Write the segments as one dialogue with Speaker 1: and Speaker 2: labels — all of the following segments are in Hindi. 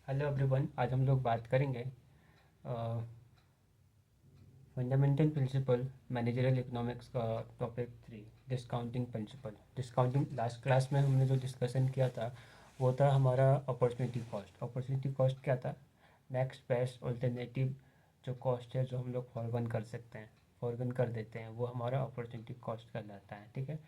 Speaker 1: हेलो एवरीवन, आज हम लोग बात करेंगे फंडामेंटल प्रिंसिपल मैनेजरियल इकोनॉमिक्स का topic 3, discounting principle. Discounting last class में हमने जो डिस्कशन किया था वो था हमारा अपॉर्चुनिटी कॉस्ट। अपॉर्चुनिटी कॉस्ट क्या था? नेक्स्ट बेस्ट अल्टरनेटिव जो कॉस्ट है जो हम लोग फॉरगन कर सकते हैं, फॉरगन कर देते हैं, वो हमारा अपॉर्चुनिटी कॉस्ट कहलाता है। ठीक है।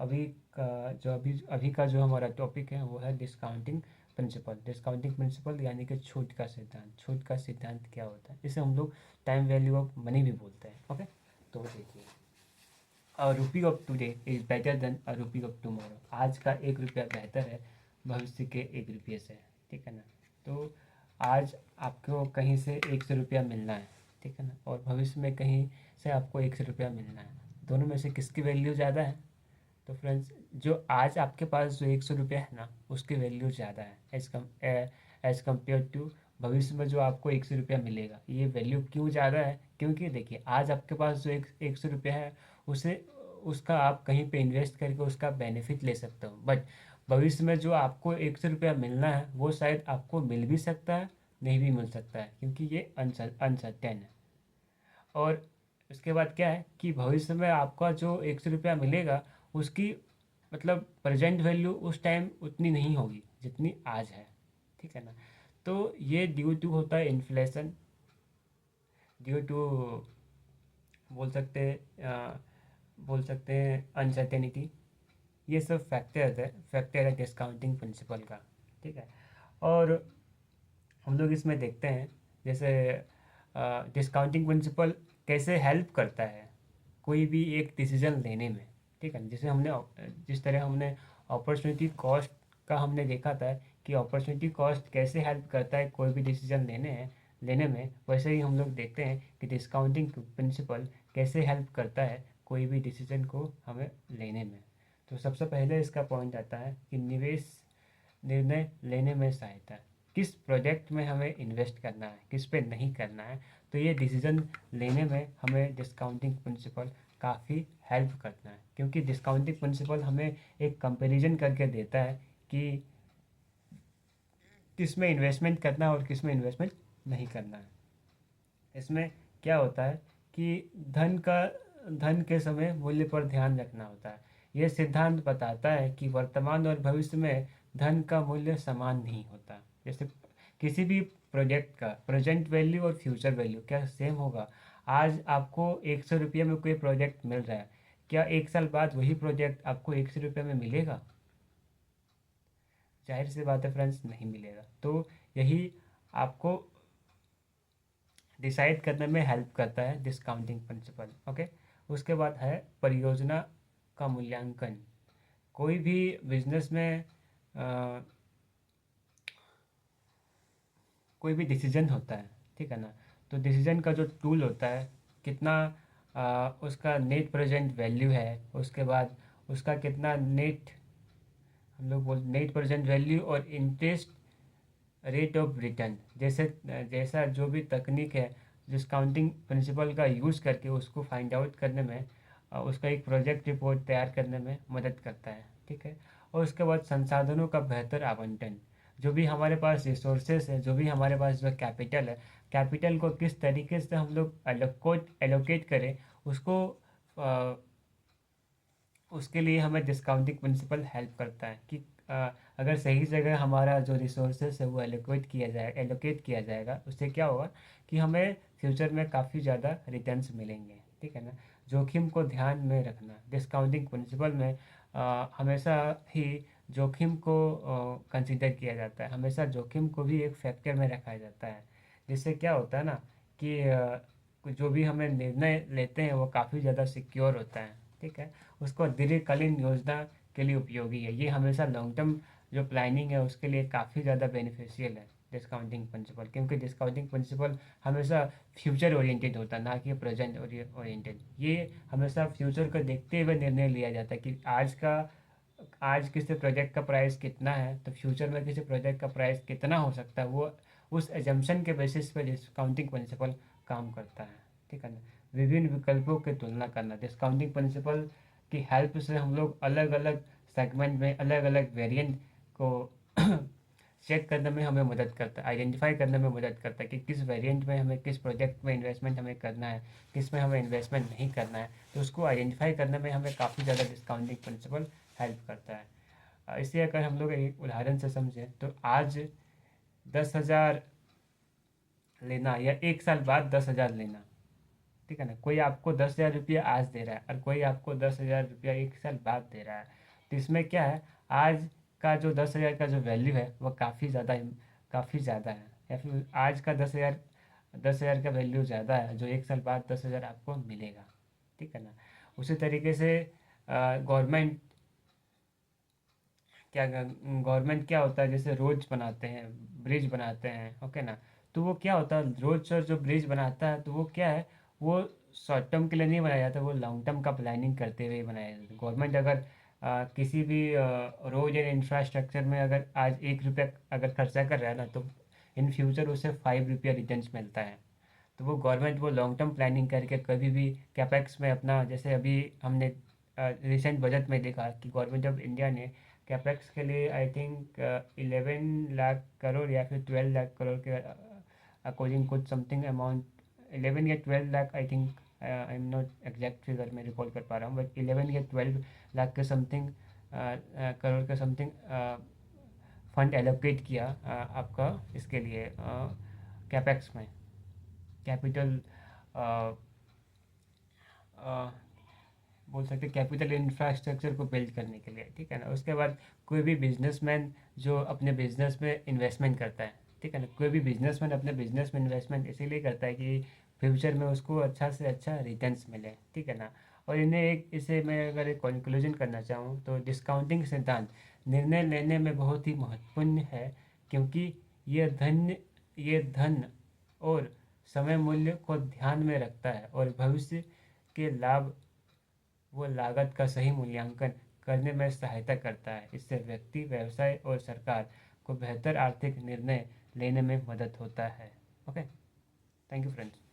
Speaker 1: अभी का जो अभी अभी का जो हमारा टॉपिक है वो है डिस्काउंटिंग प्रिंसिपल। डिस्काउंटिंग प्रिंसिपल यानी कि छूट का सिद्धांत। छूट का सिद्धांत क्या होता है? इसे हम लोग टाइम वैल्यू ऑफ मनी भी बोलते हैं। ओके, तो देखिए, a rupee of today is better than a rupee of tomorrow. आज का 1 रुपया बेहतर है भविष्य के 1 रुपये से। ठीक है ना? तो आज आपको कहीं से 100 रुपया मिलना है, ठीक है ना, और भविष्य में कहीं से आपको 100 रुपया मिलना है। दोनों में से किसकी वैल्यू ज़्यादा है? तो फ्रेंड्स, जो आज आपके पास जो 100 रुपया है ना, उसकी वैल्यू ज़्यादा है एज कम्पेयर टू भविष्य में जो आपको 100 रुपया मिलेगा। ये वैल्यू क्यों ज़्यादा है? क्योंकि देखिए, आज आपके पास जो एक सौ रुपया है, उसे उसका आप कहीं पे इन्वेस्ट करके उसका बेनिफिट ले सकते हो। बट भविष्य में जो आपको 100 रुपया मिलना है वो शायद आपको मिल भी सकता है, नहीं भी मिल सकता है, क्योंकि ये अनसर्टेन है। और उसके बाद क्या है कि भविष्य में आपका जो 100 रुपया मिलेगा, उसकी मतलब प्रेजेंट वैल्यू उस टाइम उतनी नहीं होगी जितनी आज है। ठीक है ना? तो ये ड्यू टू होता है इन्फ्लेशन, ड्यू टू बोल सकते हैं बोल सकते हैं अनसर्टेनिटी। ये सब फैक्टर है डिस्काउंटिंग प्रिंसिपल का। ठीक है। और हम लोग इसमें देखते हैं जैसे डिस्काउंटिंग प्रिंसिपल कैसे हेल्प करता है कोई भी एक डिसीजन लेने में। ठीक है। जैसे हमने जिस तरह हमने अपॉर्चुनिटी कॉस्ट का हमने देखा था कि अपॉर्चुनिटी कॉस्ट कैसे हेल्प करता है कोई भी डिसीजन लेने में, वैसे ही हम लोग देखते हैं कि डिस्काउंटिंग प्रिंसिपल कैसे हेल्प करता है कोई भी डिसीजन को हमें लेने में। तो सबसे पहले इसका पॉइंट आता है कि निवेश निर्णय लेने में सहायता। किस प्रोजेक्ट में हमें इन्वेस्ट करना है, किस पे नहीं करना है, तो ये डिसीजन लेने में हमें डिस्काउंटिंग प्रिंसिपल काफ़ी हेल्प करता है, क्योंकि डिस्काउंटिंग प्रिंसिपल हमें एक कंपैरिजन करके देता है कि किस में इन्वेस्टमेंट करना है और किस में इन्वेस्टमेंट नहीं करना है। इसमें क्या होता है कि धन के समय मूल्य पर ध्यान रखना होता है। यह सिद्धांत बताता है कि वर्तमान और भविष्य में धन का मूल्य समान नहीं होता। जैसे किसी भी प्रोजेक्ट का प्रेजेंट वैल्यू और फ्यूचर वैल्यू क्या सेम होगा? आज आपको 100 रुपये में कोई प्रोजेक्ट मिल रहा है, क्या 1 साल बाद वही प्रोजेक्ट आपको 100 रुपये में मिलेगा? जाहिर सी बात है फ्रेंड्स, नहीं मिलेगा। तो यही आपको डिसाइड करने में हेल्प करता है डिस्काउंटिंग प्रिंसिपल। ओके। उसके बाद है परियोजना का मूल्यांकन। कोई भी बिजनेस में अ, कोई भी डिसीजन होता है, ठीक है ना, तो डिसीजन का जो टूल होता है, कितना उसका नेट प्रेजेंट वैल्यू है, उसके बाद उसका कितना नेट, हम लोग बोल नेट प्रेजेंट वैल्यू और इंटरेस्ट रेट ऑफ रिटर्न, जैसा जो भी तकनीक है डिस्काउंटिंग प्रिंसिपल का यूज़ करके उसको फाइंड आउट करने में, उसका एक प्रोजेक्ट रिपोर्ट तैयार करने में मदद करता है। ठीक है। और उसके बाद संसाधनों का बेहतर आवंटन। जो भी हमारे पास रिसोर्सेस है, जो भी हमारे पास जो कैपिटल है, कैपिटल को किस तरीके से हम लोग एलोकेट करें, उसको उसके लिए हमें डिस्काउंटिंग प्रिंसिपल हेल्प करता है कि अगर सही जगह हमारा जो रिसोर्सेस है वो एलोकेट किया जाएगा, उससे क्या होगा कि हमें फ्यूचर में काफ़ी ज़्यादा रिटर्न्स मिलेंगे। ठीक है ना? जोखिम को ध्यान में रखना। डिस्काउंटिंग प्रिंसिपल में हमेशा ही जोखिम को कंसिडर किया जाता है, हमेशा जोखिम को भी एक फैक्टर में रखा जाता है। जिससे क्या होता है ना कि जो भी हमें निर्णय लेते हैं वो काफ़ी ज़्यादा सिक्योर होता है। ठीक है। उसको दीर्घकालीन योजना के लिए उपयोगी है। ये हमेशा लॉन्ग टर्म जो प्लानिंग है उसके लिए काफ़ी ज़्यादा बेनिफिशियल है डिस्काउंटिंग प्रिंसिपल, क्योंकि डिस्काउंटिंग प्रिंसिपल हमेशा फ्यूचर ओरिएंटेड होता है, ना कि प्रेजेंट ओरिएंटेड। ये हमेशा फ्यूचर को देखते हुए निर्णय लिया जाता है कि आज किसी प्रोजेक्ट का प्राइस कितना है, तो फ्यूचर में किसी प्रोजेक्ट का प्राइस कितना हो सकता है, वो उस एजम्पशन के बेसिस पे डिस्काउंटिंग प्रिंसिपल काम करता है। ठीक है ना? विभिन्न विकल्पों की तुलना करना। डिस्काउंटिंग प्रिंसिपल की हेल्प से हम लोग अलग अलग सेगमेंट में अलग अलग वेरिएंट को चेक करने में हमें मदद करता है, आइडेंटिफाई करने में मदद करता है कि किस वेरिएंट में हमें, किस प्रोजेक्ट में इन्वेस्टमेंट हमें करना है, किस में हमें इन्वेस्टमेंट नहीं करना है। तो उसको आइडेंटिफाई करने में हमें काफ़ी ज़्यादा डिस्काउंटिंग प्रिंसिपल हेल्प करता है। इसलिए अगर हम लोग एक उदाहरण से समझें तो आज 10,000 लेना या एक साल बाद 10,000 लेना, ठीक है ना, कोई आपको 10,000 रुपया आज दे रहा है और कोई आपको 10,000 रुपया एक साल बाद दे रहा है। तो इसमें क्या है, आज का जो 10,000 का जो वैल्यू है वह काफ़ी ज़्यादा है, या फिर आज का 10,000 का वैल्यू ज़्यादा है जो एक साल बाद 10,000 आपको मिलेगा, ठीक है ना। उसी तरीके से गवर्नमेंट गवर्नमेंट क्या होता है, जैसे रोड्स बनाते हैं, ब्रिज बनाते हैं, ओके ना। तो वो क्या होता है, रोड्स और जो ब्रिज बनाता है तो वो क्या है, वो शॉर्ट टर्म के लिए नहीं बनाया जाता, वो लॉन्ग टर्म का प्लानिंग करते हुए बनाया जाता है। गवर्नमेंट अगर किसी भी रोड या इंफ्रास्ट्रक्चर में अगर आज 1 रुपया अगर खर्चा कर रहा है ना, तो इन फ्यूचर उसे 5 रुपया रिटर्न्स मिलता है। तो वो गवर्नमेंट वो लॉन्ग टर्म प्लानिंग करके कभी भी कैपेक्स में अपना, जैसे अभी हमने रिसेंट बजट में देखा कि गवर्नमेंट ऑफ इंडिया ने कैपेक्स के लिए आई थिंक 11 लाख करोड़ या फिर 12 लाख करोड़ के अकॉर्डिंग कुछ समथिंग अमाउंट, 11 या 12 lakh I think, I am not exact figure में रिकॉल कर पा रहा हूँ, बट 11 या 12 लाख के समथिंग करोड़ के समथिंग फंड एलोकेट किया आपका इसके लिए कैपेक्स में, कैपिटल बोल सकते कैपिटल इंफ्रास्ट्रक्चर को बिल्ड करने के लिए, ठीक है ना। उसके बाद कोई भी बिजनेसमैन जो अपने बिजनेस में इन्वेस्टमेंट करता है, ठीक है ना, कोई भी बिजनेसमैन अपने बिजनेस में इन्वेस्टमेंट इसीलिए करता है कि फ्यूचर में उसको अच्छा से अच्छा रिटर्न्स मिले, ठीक है ना। और इन्हें एक, इसे मैं अगर एक कंक्लूजन करना चाहूँ तो डिस्काउंटिंग सिद्धांत निर्णय लेने में बहुत ही महत्वपूर्ण है, क्योंकि ये धन और समय मूल्य को ध्यान में रखता है और भविष्य के लाभ वो लागत का सही मूल्यांकन करने में सहायता करता है। इससे व्यक्ति, व्यवसाय और सरकार को बेहतर आर्थिक निर्णय लेने में मदद होता है। Okay, thank you friends.